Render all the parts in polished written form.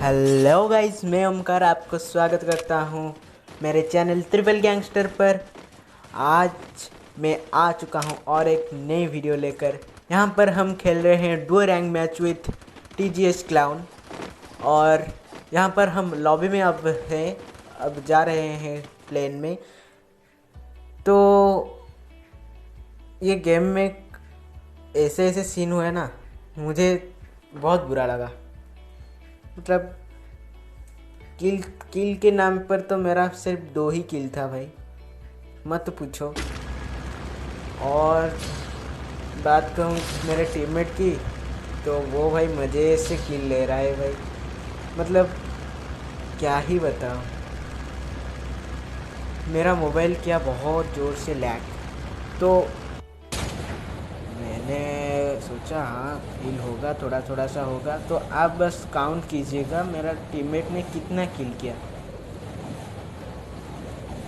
Hello guys, मैं ओमकार आपको स्वागत करता हूँ मेरे चैनल ट्रिपल गैंगस्टर पर। आज मैं आ चुका हूँ और एक नई वीडियो लेकर। यहाँ पर हम खेल रहे हैं Duo rank match with TGS clown. और यहाँ पर हम लॉबी में अब जा रहे हैं प्लेन में। तो ये गेम में ऐसे ऐसे सीन हुए ना, मुझे बहुत बुरा लगा। मतलब किल किल के नाम पर तो मेरा सिर्फ 2 ही किल था भाई, मत पूछो। और बात कहूँ मेरे टीममेट की, तो वो भाई मज़े से किल ले रहा है भाई। मतलब क्या ही बताऊँ, मेरा मोबाइल क्या बहुत ज़ोर से लैग। तो मैंने सोचा हाँ किल होगा, थोड़ा थोड़ा सा होगा। तो आप बस काउंट कीजिएगा मेरा टीममेट ने कितना किल किया।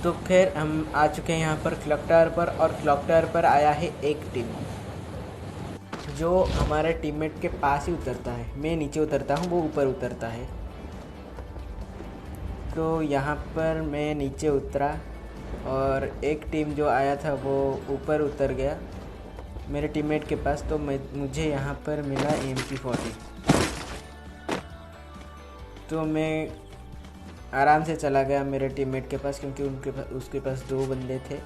तो फिर हम आ चुके हैं यहाँ पर क्लॉक टावर पर, और क्लॉक टावर पर आया है एक टीम जो हमारे टीममेट के पास ही उतरता है। मैं नीचे उतरता हूँ, वो ऊपर उतरता है। तो यहाँ पर मैं नीचे उतरा और एक टीम जो आया था वो ऊपर उतर गया मेरे टीममेट के पास। तो मुझे यहाँ पर मिला MP40। तो मैं आराम से चला गया मेरे टीममेट के पास, क्योंकि उसके पास 2 बंदे थे।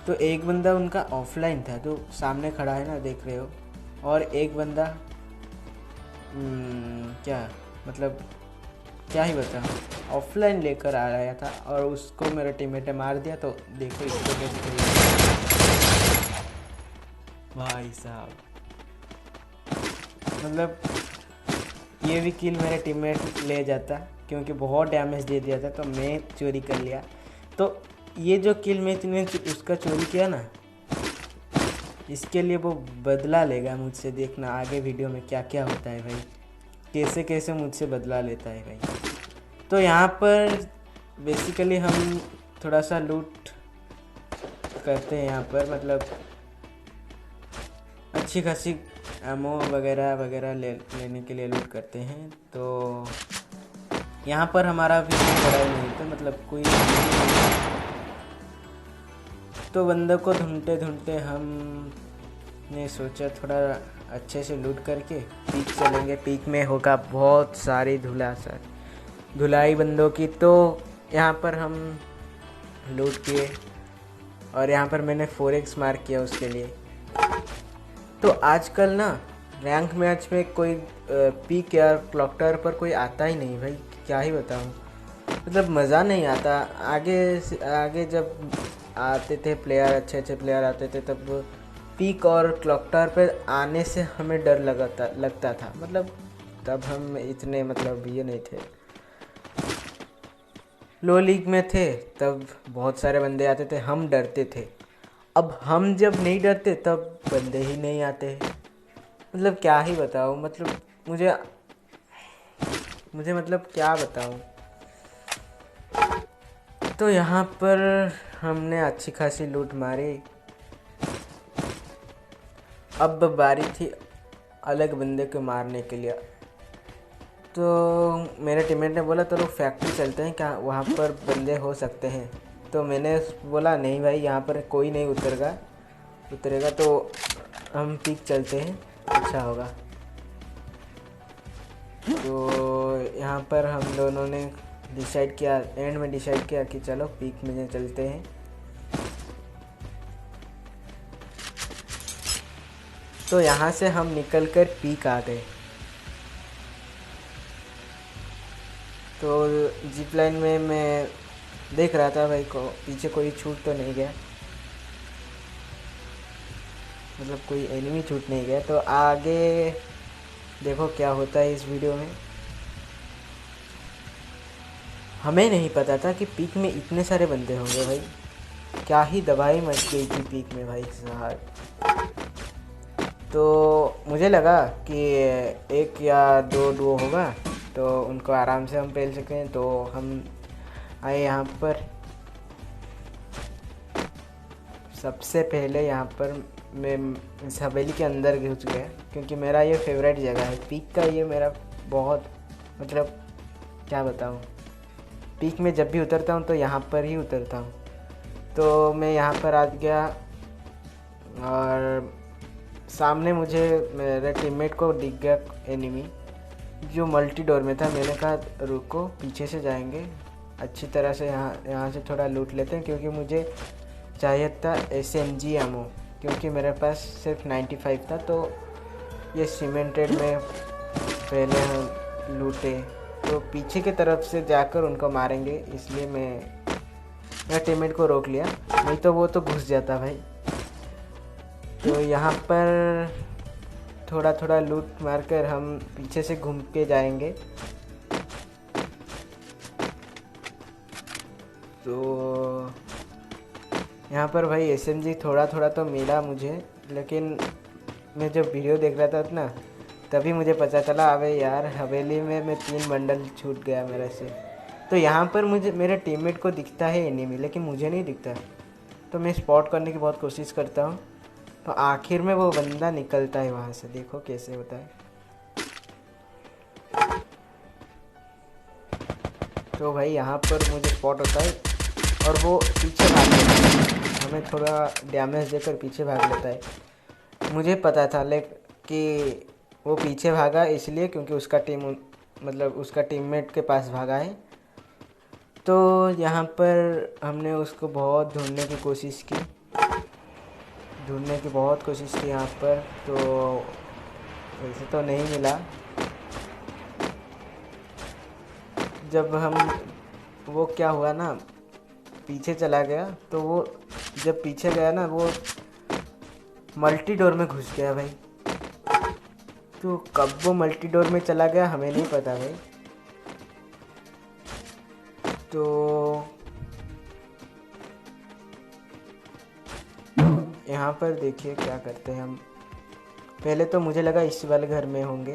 तो एक बंदा उनका ऑफलाइन था, तो सामने खड़ा है ना, देख रहे हो। और एक बंदा क्या मतलब क्या ही बताऊँ, ऑफलाइन लेकर आ रहा था और उसको मेरे टीममेट ने मार दिया। तो देखो इसको कैसे भाई साहब, मतलब ये भी किल मेरे टीममेट ले जाता, क्योंकि बहुत डैमेज दे दिया था। तो मैं चोरी कर लिया। तो ये जो किल मैंने उसका चोरी किया ना, इसके लिए वो बदला लेगा मुझसे। देखना आगे वीडियो में क्या क्या होता है भाई, कैसे कैसे मुझसे बदला लेता है भाई। तो यहाँ पर बेसिकली हम थोड़ा सा लूट करते हैं यहाँ पर, मतलब अच्छी खासी एमो वगैरह वगैरह लेने के लिए लूट करते हैं। तो यहाँ पर हमारा भी लड़ाई नहीं था, मतलब कोई। तो बंदों को ढूंढते ढूंढते हमने सोचा थोड़ा अच्छे से लूट करके पीक चलेंगे। पीक में होगा बहुत सारी धुलाई बंदों की। तो यहाँ पर हम लूट किए और यहाँ पर मैंने 4x मार्क किया उसके लिए। तो आजकल ना रैंक मैच में कोई पीक या क्लॉक टावर पर कोई आता ही नहीं भाई, क्या ही बताऊँ। मतलब मज़ा नहीं आता। आगे जब आते थे प्लेयर, अच्छे अच्छे प्लेयर आते थे, तब पीक और क्लॉक टावर पर आने से हमें डर लगता था। मतलब तब हम इतने मतलब ये नहीं थे, लो लीग में थे, तब बहुत सारे बंदे आते थे, हम डरते थे। अब हम जब नहीं डरते तब बंदे ही नहीं आते। मतलब क्या ही बताऊँ, मतलब मुझे मतलब क्या बताऊँ। तो यहाँ पर हमने अच्छी खासी लूट मारी। अब बारी थी अलग बंदे को मारने के लिए। तो मेरे टीममेट ने बोला चलो फैक्ट्री चलते हैं, क्या वहाँ पर बंदे हो सकते हैं। तो मैंने बोला नहीं भाई, यहाँ पर कोई नहीं उतरेगा, तो हम पीक चलते हैं, अच्छा होगा। तो यहाँ पर हम दोनों ने एंड में डिसाइड किया कि चलो पीक में चलते हैं। तो यहाँ से हम निकलकर पीक आ गए। तो जिप लाइन में मैं देख रहा था भाई को पीछे कोई छूट तो नहीं गया, मतलब कोई एनिमी छूट नहीं गया। तो आगे देखो क्या होता है इस वीडियो में। हमें नहीं पता था कि पीक में इतने सारे बंदे होंगे भाई, क्या ही दवाई मच गई थी पीक में भाई साहब। तो मुझे लगा कि 1 या 2 डुओ होगा तो उनको आराम से हम पेल सकें। तो हम आए यहाँ पर। सबसे पहले यहाँ पर मैं इस हवेली के अंदर घुस गया, क्योंकि मेरा ये फेवरेट जगह है पीक का। ये मेरा बहुत मतलब क्या बताऊँ। पीक में जब भी उतरता हूँ तो यहाँ पर ही उतरता हूँ। तो मैं यहाँ पर आ गया और सामने मुझे मेरे टीममेट को दिख गया एनिमी जो मल्टी डोर में था। मैंने कहा रुको, पीछे से जाएंगे, अच्छी तरह से यहाँ से थोड़ा लूट लेते हैं, क्योंकि मुझे चाहिए था SMG एमो, क्योंकि मेरे पास सिर्फ 95 था। तो ये सीमेंटेड में पहले हम लूटे, तो पीछे की तरफ से जाकर उनको मारेंगे, इसलिए मेरे टीममेट को रोक लिया, नहीं तो वो तो घुस जाता भाई। तो यहाँ पर थोड़ा थोड़ा लूट मारकर हम पीछे से घूम के जाएंगे। तो यहाँ पर भाई SMG थोड़ा थोड़ा तो मिला मुझे, लेकिन मैं जब वीडियो देख रहा था ना तभी मुझे पता चला अबे यार हवेली में मैं 3 बंडल छूट गया मेरे से। तो यहाँ पर मुझे मेरे टीममेट को दिखता है एनिमी, लेकिन मुझे नहीं दिखता। तो मैं स्पॉट करने की बहुत कोशिश करता हूँ, तो आखिर में वो बंदा निकलता है वहाँ से। देखो कैसे होता है। तो भाई यहाँ पर मुझे स्पॉट होता है और वो पीछे भाग लेता है, हमें थोड़ा डैमेज देकर पीछे भाग लेता है। मुझे पता था कि वो पीछे भागा इसलिए क्योंकि उसका टीममेट के पास भागा है। तो यहाँ पर हमने उसको बहुत ढूंढने की कोशिश की यहाँ पर, तो वैसे तो नहीं मिला। जब वो क्या हुआ ना, पीछे चला गया, तो वो जब पीछे गया ना वो मल्टी डोर में घुस गया भाई। तो कब वो मल्टी डोर में चला गया हमें नहीं पता भाई। तो यहाँ पर देखिए क्या करते हैं हम। पहले तो मुझे लगा इसी वाले घर में होंगे,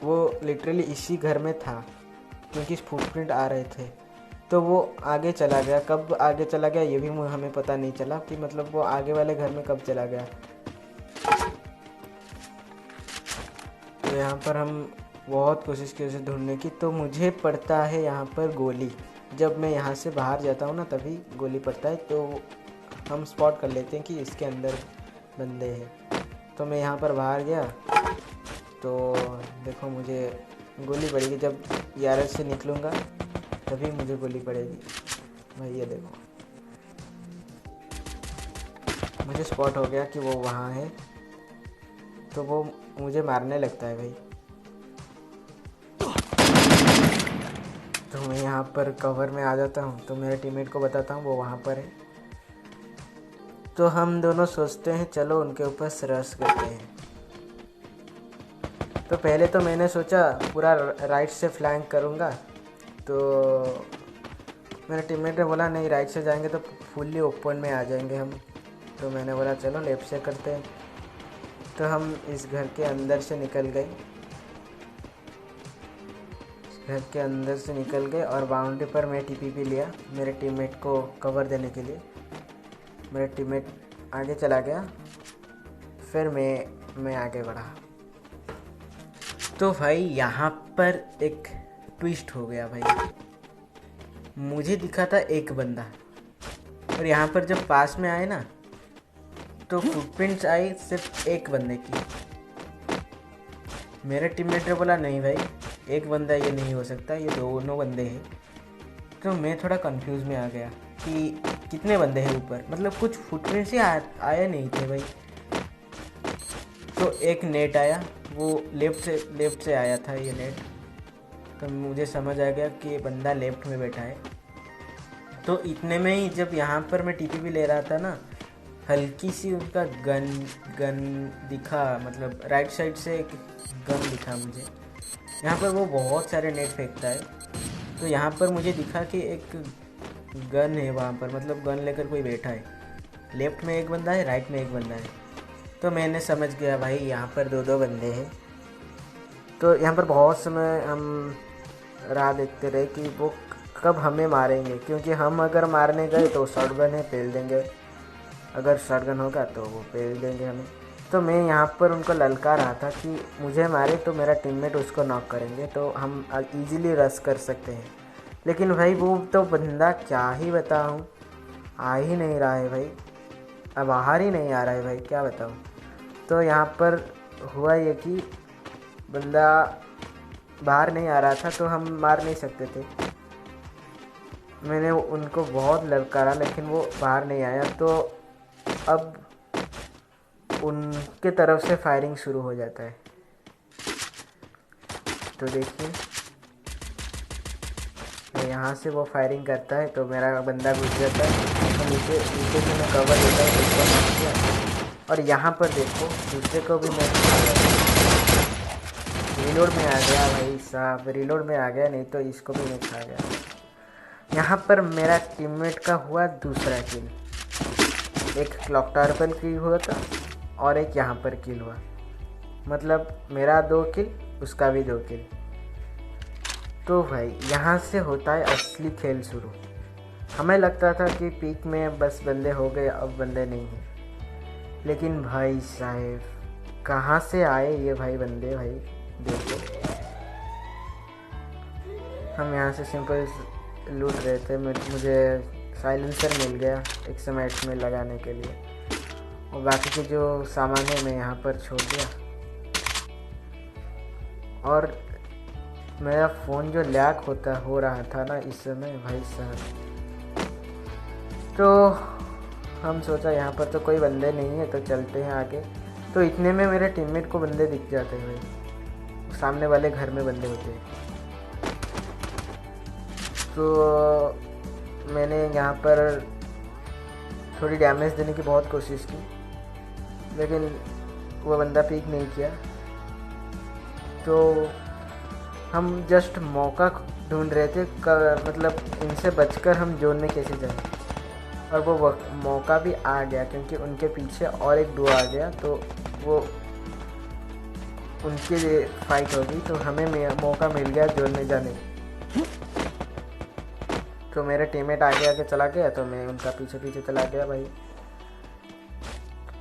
वो लिटरली इसी घर में था क्योंकि फुटप्रिंट आ रहे थे। तो वो आगे चला गया, कब आगे चला गया ये भी हमें पता नहीं चला कि मतलब वो आगे वाले घर में कब चला गया। तो यहाँ पर हम बहुत कोशिश की उसे ढूंढने की, तो मुझे पड़ता है यहाँ पर गोली। जब मैं यहाँ से बाहर जाता हूँ ना तभी गोली पड़ता है, तो हम स्पॉट कर लेते हैं कि इसके अंदर बंदे हैं। तो मैं यहाँ पर बाहर गया तो देखो मुझे गोली पड़ेगी, जब ग्यारह से निकलूँगा तभी मुझे गोली पड़ेगी भाई। ये देखो मुझे स्पॉट हो गया कि वो वहाँ है, तो वो मुझे मारने लगता है भाई। तो मैं यहाँ पर कवर में आ जाता हूँ, तो मेरे टीममेट को बताता हूँ वो वहाँ पर है। तो हम दोनों सोचते हैं चलो उनके ऊपर रश करते हैं। तो पहले तो मैंने सोचा पूरा राइट से फ्लैंक करूँगा, तो मेरे टीममेट ने बोला नहीं राइट से जाएंगे तो फुल्ली ओपन में आ जाएंगे हम। तो मैंने बोला चलो लेफ़्ट से करते हैं। तो हम इस घर के अंदर से निकल गए, और बाउंड्री पर मैं TPP लिया मेरे टीममेट को कवर देने के लिए। मेरा टीममेट आगे चला गया, फिर मैं आगे बढ़ा। तो भाई यहाँ पर एक ट्विस्ट हो गया भाई। मुझे दिखा था एक बंदा, और यहाँ पर जब पास में आए ना तो फुटप्रिंट्स आई सिर्फ एक बंदे की। मेरे टीममेट ने बोला नहीं भाई एक बंदा ये नहीं हो सकता, ये दोनों बंदे हैं। तो मैं थोड़ा कंफ्यूज में आ गया कि कितने बंदे हैं ऊपर, मतलब कुछ फुटप्रिंट्स ही आए नहीं थे भाई। तो एक नेट आया, वो लेफ़्ट से आया था ये नेट। तो मुझे समझ आ गया कि ये बंदा लेफ़्ट में बैठा है। तो इतने में ही जब यहाँ पर मैं TPP ले रहा था ना, हल्की सी उनका गन दिखा, मतलब राइट साइड से एक गन दिखा मुझे। यहाँ पर वो बहुत सारे नेट फेंकता है, तो यहाँ पर मुझे दिखा कि एक गन है वहाँ पर, मतलब गन लेकर कोई बैठा है। लेफ़्ट में एक बंदा है, राइट में एक बंदा है। तो मैंने समझ गया भाई यहाँ पर दो बंदे हैं। तो यहाँ पर बहुत समय हम राह देखते रहे कि वो कब हमें मारेंगे, क्योंकि हम अगर मारने गए तो शॉटगन है पेल देंगे, अगर शॉटगन होगा तो वो पेल देंगे हमें। तो मैं यहाँ पर उनको ललका रहा था कि मुझे मारे तो मेरा टीममेट उसको नॉक करेंगे तो हम इजीली रश कर सकते हैं। लेकिन भाई वो तो बंदा क्या ही बताऊँ, आ ही नहीं रहा है भाई, अब बाहर ही नहीं आ रहा है भाई, क्या बताऊँ। तो यहाँ पर हुआ ये कि बंदा बाहर नहीं आ रहा था तो हम मार नहीं सकते थे। मैंने उनको बहुत ललकारा लेकिन वो बाहर नहीं आया। तो अब उनके तरफ से फायरिंग शुरू हो जाता है। तो देखिए यहाँ से वो फायरिंग करता है तो मेरा बंदा घुस जाता है, तो नीचे नीचे से मैं कवर लेता हूँ, ऊपर मार दिया। और यहाँ पर देखो दूसरे को भी मैं रिलोड में आ गया भाई साहब, रिलोड में आ गया, नहीं तो इसको भी मैं खा गया। यहाँ पर मेरा टीममेट का हुआ दूसरा किल, एक क्लॉक टावर पर किल हुआ था और एक यहाँ पर किल हुआ, मतलब मेरा 2 किल उसका भी 2 किल। तो भाई यहाँ से होता है असली खेल शुरू। हमें लगता था कि पीक में बस बंदे हो गए, अब बंदे नहीं हैं, लेकिन भाई साहब कहाँ से आए ये भाई बंदे। भाई देखो हम यहाँ से सिंपल लूट रहे थे, मुझे साइलेंसर मिल गया XM8 में लगाने के लिए, और बाकी के जो सामान है मैं यहाँ पर छोड़ दिया। और मेरा फ़ोन जो लैग हो रहा था ना इस समय भाई साहब, तो हम सोचा यहाँ पर तो कोई बंदे नहीं है तो चलते हैं आगे। तो इतने में मेरे टीममेट को बंदे दिख जाते हैं भाई, सामने वाले घर में बंदे होते हैं। तो मैंने यहाँ पर थोड़ी डैमेज देने की बहुत कोशिश की, लेकिन वो बंदा पिक नहीं किया। तो हम जस्ट मौका ढूंढ रहे थे, मतलब इनसे बचकर हम जोन में कैसे जाएं, और वो मौका भी आ गया क्योंकि उनके पीछे और एक डुओ आ गया, तो वो उनके लिए फाइट होगी, तो हमें मौका मिल गया जोन में जाने। तो मेरे टीममेट आगे चला गया तो मैं उनका पीछे पीछे चला गया भाई।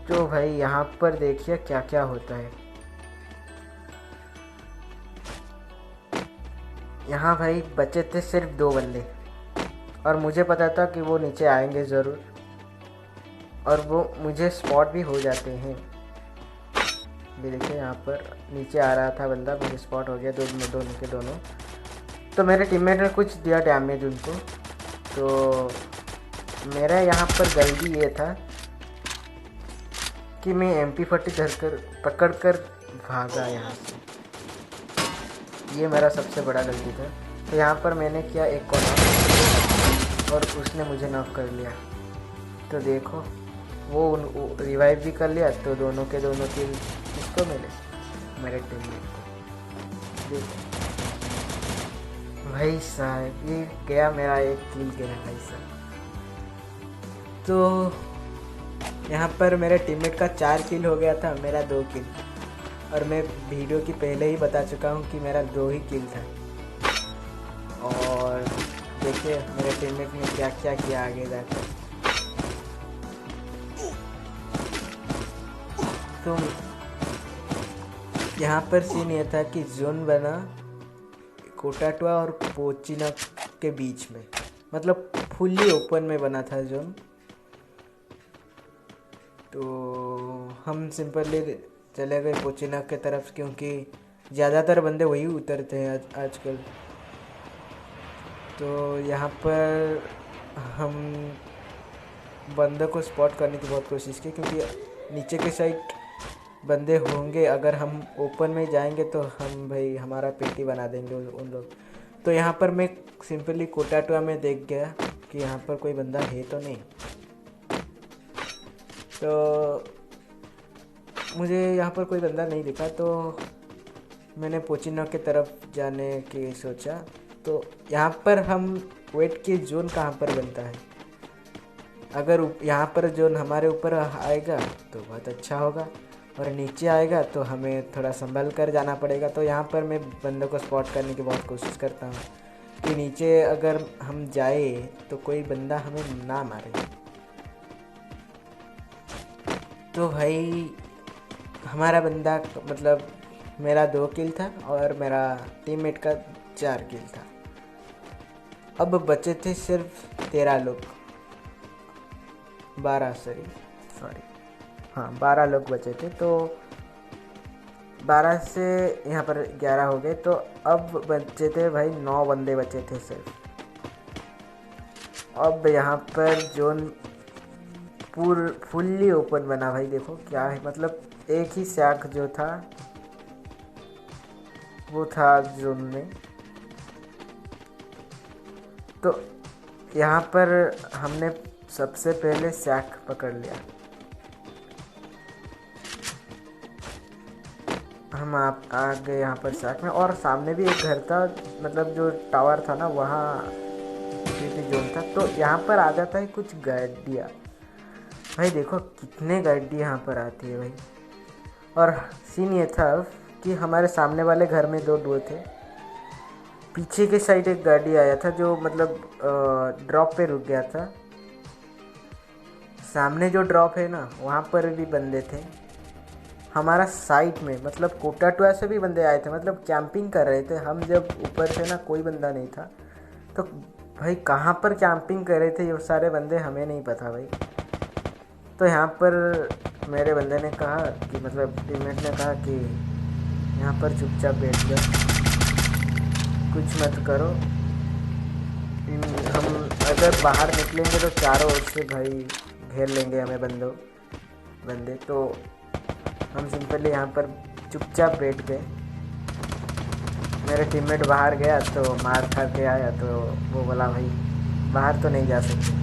तो भाई यहाँ पर देखिए क्या क्या होता है। यहाँ भाई बचे थे सिर्फ 2 बंदे, और मुझे पता था कि वो नीचे आएंगे ज़रूर, और वो मुझे स्पॉट भी हो जाते हैं। ये देखिए यहाँ पर नीचे आ रहा था बंदा, मुझे स्पॉट हो गया दोनों के दोनों। तो मेरे टीममेट ने कुछ दिया डैमेज उनको। तो मेरा यहाँ पर गलती ये था कि मैं MP40 पकड़ कर भागा यहाँ से, ये मेरा सबसे बड़ा गलती था। तो यहाँ पर मैंने किया एक को नॉक, और उसने मुझे नॉक कर लिया। तो देखो वो रिवाइव भी कर लिया, तो दोनों के दोनों किल किसको मिले, मेरे टीममेट को। देखो भाई साहब ये गया मेरा एक किल गया भाई साहब। तो यहाँ पर मेरे टीममेट का 4 किल हो गया था, मेरा 2 किल, और मैं वीडियो की पहले ही बता चुका हूँ कि मेरा 2 ही किल था। और देखिए मेरे टीममेट ने क्या क्या किया आगे जाकर। तो यहाँ पर सीन ये था कि जोन बना कोटाटुआ और पोचिना के बीच में, मतलब फुल्ली ओपन में बना था जोन। तो हम सिंपली चले गए पोचिना के तरफ, क्योंकि ज़्यादातर बंदे वही उतरते हैं आजकल। तो यहाँ पर हम बंदों को स्पॉट करने की बहुत कोशिश की, क्योंकि नीचे के साइड बंदे होंगे, अगर हम ओपन में जाएंगे तो हम भाई हमारा पेटी बना देंगे उन लोग। तो यहाँ पर मैं सिंपली कोटाटुआ में देख गया कि यहाँ पर कोई बंदा है तो नहीं। तो मुझे यहाँ पर कोई बंदा नहीं दिखा, तो मैंने पोचिनो की तरफ जाने की सोचा। तो यहाँ पर हम वेट की जोन कहाँ पर बनता है, अगर यहाँ पर जोन हमारे ऊपर आएगा तो बहुत अच्छा होगा, और नीचे आएगा तो हमें थोड़ा संभल कर जाना पड़ेगा। तो यहाँ पर मैं बंदों को स्पॉट करने की बहुत कोशिश करता हूँ कि नीचे अगर हम जाए तो कोई बंदा हमें ना मारे। तो भाई हमारा बंदा मतलब मेरा 2 किल था और मेरा टीममेट का 4 किल था। अब बचे थे सिर्फ 13 लोग, 12 लोग बचे थे। तो 12 से यहाँ पर 11 हो गए, तो अब बचे थे भाई 9 बंदे बचे थे सिर्फ। अब यहाँ पर जोन फुल्ली ओपन बना भाई, देखो क्या है, मतलब एक ही शैक जो था वो था जोन में। तो यहाँ पर हमने सबसे पहले शैक पकड़ लिया। हम आप आ गए यहाँ पर शैक में, और सामने भी एक घर था, मतलब जो टावर था ना वहाँ भी जोन था। तो यहाँ पर आ जाता है कुछ गाड़ियाँ भाई, देखो कितने गाड़ी यहाँ पर आती है भाई। और सीन ये था कि हमारे सामने वाले घर में 2 डुओ थे, पीछे के साइड एक गाड़ी आया था जो मतलब ड्रॉप पे रुक गया था। सामने जो ड्रॉप है ना वहाँ पर भी बंदे थे। हमारा साइड में मतलब कोटा टुआ से भी बंदे आए थे, मतलब कैंपिंग कर रहे थे। हम जब ऊपर थे ना कोई बंदा नहीं था। तो भाई कहाँ पर कैंपिंग कर रहे थे ये सारे बंदे हमें नहीं पता भाई। तो यहाँ पर मेरे बंदे ने कहा कि मतलब टीममेट ने कहा कि यहाँ पर चुपचाप बैठ जाओ, कुछ मत करो। हम अगर बाहर निकलेंगे तो चारों ओर से भाई घेर लेंगे हमें बंदे। तो हम सिंपली यहाँ पर चुपचाप बैठ गए। मेरे टीममेट बाहर गया तो मार खा के आया, तो वो बोला भाई बाहर तो नहीं जा सकते।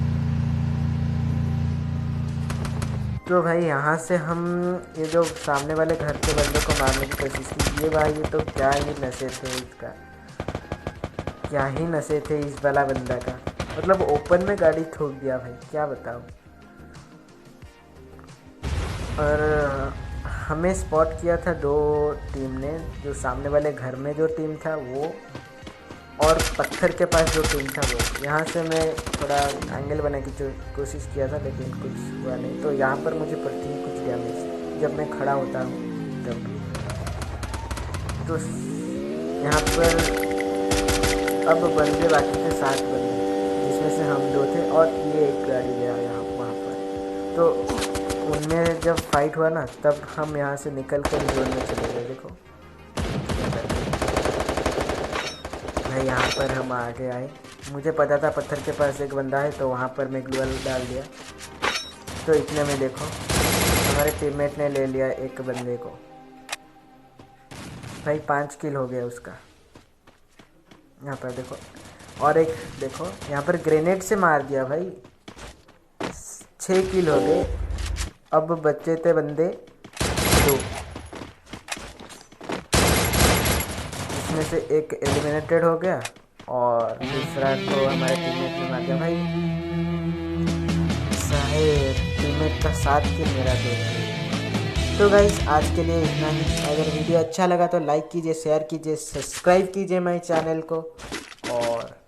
तो भाई यहाँ से हम ये जो सामने वाले घर के बंदे को मारने की कोशिश की। ये भाई ये तो क्या ही नशे थे इसका, क्या ही नशे थे इस वाला बंदा का, मतलब ओपन में गाड़ी ठोक दिया भाई, क्या बताऊँ। और हमें स्पॉट किया था 2 टीम ने, जो सामने वाले घर में जो टीम था वो, और पत्थर के पास जो टीम था वो। यहाँ से मैं थोड़ा एंगल बनाने की कोशिश किया था लेकिन कुछ हुआ नहीं। तो यहाँ पर मुझे पड़ती है कुछ डैमेज जब मैं खड़ा होता हूँ तब। तो यहाँ पर अब बंदे बाकी थे 7 बंदे, जिसमें से हम 2 थे और ये एक गाड़ी गया यहाँ वहाँ पर। तो उनमें जब फाइट हुआ ना तब हम यहाँ से निकल कर जोन में चले गए। देखो भाई यहाँ पर हम आगे आए, मुझे पता था पत्थर के पास एक बंदा है, तो वहाँ पर मैं ग्लूअल डाल दिया। तो इतने में देखो हमारे टीममेट ने ले लिया एक बंदे को भाई, 5 किल हो गया उसका। यहाँ पर देखो, और एक देखो यहाँ पर ग्रेनेड से मार दिया भाई, 6 किल हो गए। अब बचे थे बंदे 2, जिसमें से एक एलिमिनेटेड हो गया और दूसरा को हमारे टीममेट ने मार दिया भाई। साहेब टीममेट का 7 किल, मेरा 2 किल। तो गाइस आज के लिए इतना ही। अगर वीडियो अच्छा लगा तो लाइक कीजिए, शेयर कीजिए, सब्सक्राइब कीजिए मेरे चैनल को, और